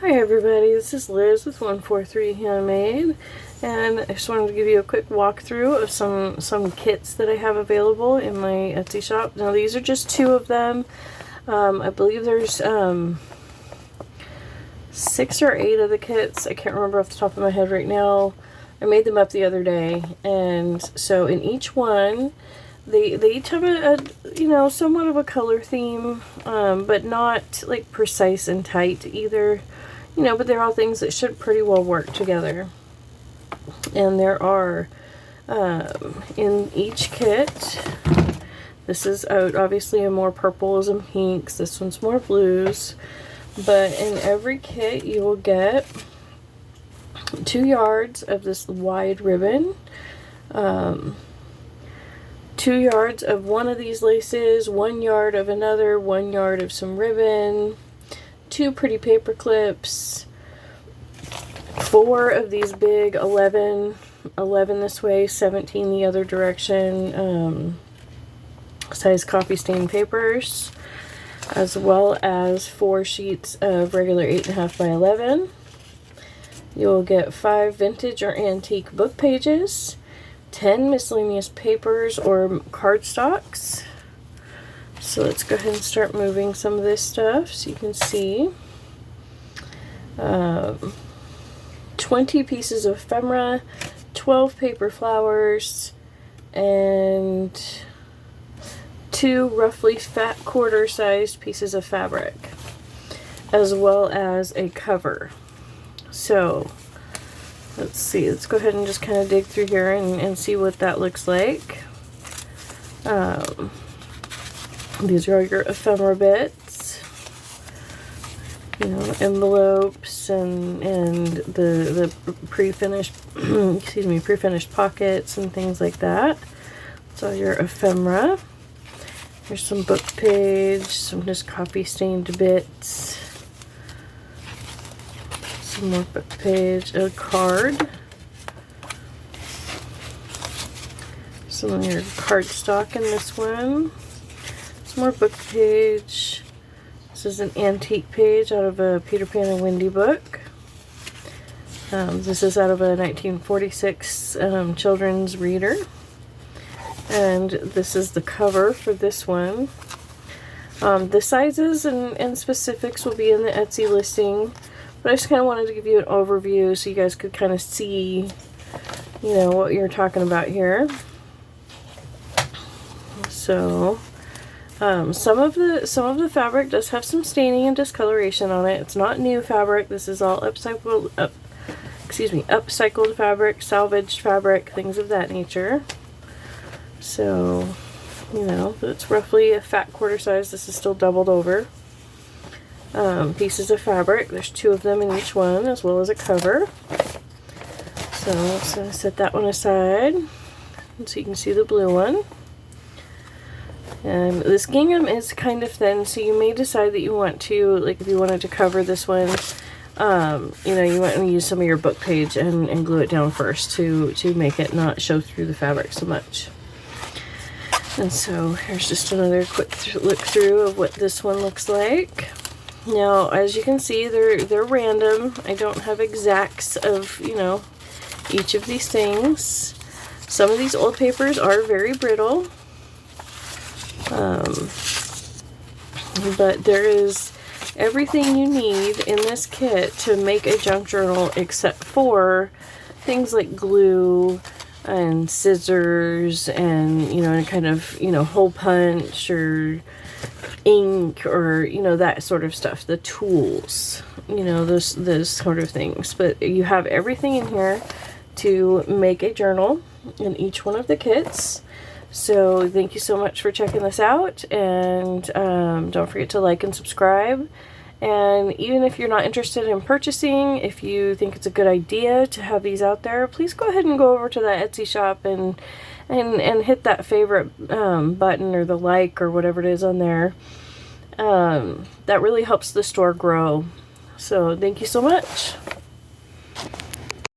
Hi everybody, this is Liz with 143 Handmade, and I just wanted to give you a quick walkthrough of some kits that I have available in my Etsy shop. Now these are just two of them. I believe there's 6 or 8 of the kits. I can't remember off the top of my head right now. I made them up the other day, and so in each one they each have a somewhat of a color theme, but not like precise and tight either. But they're all things that should pretty well work together. And there are, in each kit, this is obviously a more purples and pinks, this one's more blues, but in every kit you will get 2 yards of this wide ribbon, 2 yards of one of these laces, 1 yard of another, 1 yard of some ribbon, 2 pretty paper clips, 4 of these big 11 this way, 17 the other direction, size coffee stain papers, as well as 4 sheets of regular 8.5 by 11. You'll get 5 vintage or antique book pages, 10 miscellaneous papers or cardstocks. So let's go ahead and start moving some of this stuff so you can see. 20 pieces of ephemera, 12 paper flowers, and 2 roughly fat quarter-sized pieces of fabric, as well as a cover. So let's see, let's go ahead and just kind of dig through here and see what that looks like. These are all your ephemera bits, envelopes and the pre-finished pre-finished pockets and things like that. It's all your ephemera. Here's some book page, some just coffee stained bits, some more book page, a card, some of your cardstock in this one. More book page. This is an antique page out of a Peter Pan and Wendy book. This is out of a 1946 children's reader. And this is the cover for this one. The sizes and specifics will be in the Etsy listing, but I just kind of wanted to give you an overview so you guys could kind of see, what you're talking about here. So some of the fabric does have some staining and discoloration on it. It's not new fabric. This is all upcycled fabric, salvaged fabric, things of that nature. So, it's roughly a fat quarter size. This is still doubled over. Pieces of fabric. There's 2 of them in each one, as well as a cover. So let's set that one aside so you can see the blue one. And this gingham is kind of thin, so you may decide that you want to, like if you wanted to cover this one, you might want to use some of your book page and glue it down first to make it not show through the fabric so much. And so here's just another quick look through of what this one looks like. Now, as you can see, they're random. I don't have exacts of, each of these things. Some of these old papers are very brittle. But there is everything you need in this kit to make a junk journal except for things like glue and scissors and, kind of, hole punch or ink or, that sort of stuff. The tools, those sort of things. But you have everything in here to make a journal in each one of the kits. So thank you so much for checking this out, and don't forget to like and subscribe. And even if you're not interested in purchasing, if you think it's a good idea to have these out there, please go ahead and go over to that Etsy shop and hit that favorite button or the like or whatever it is on there. That really helps the store grow. So thank you so much.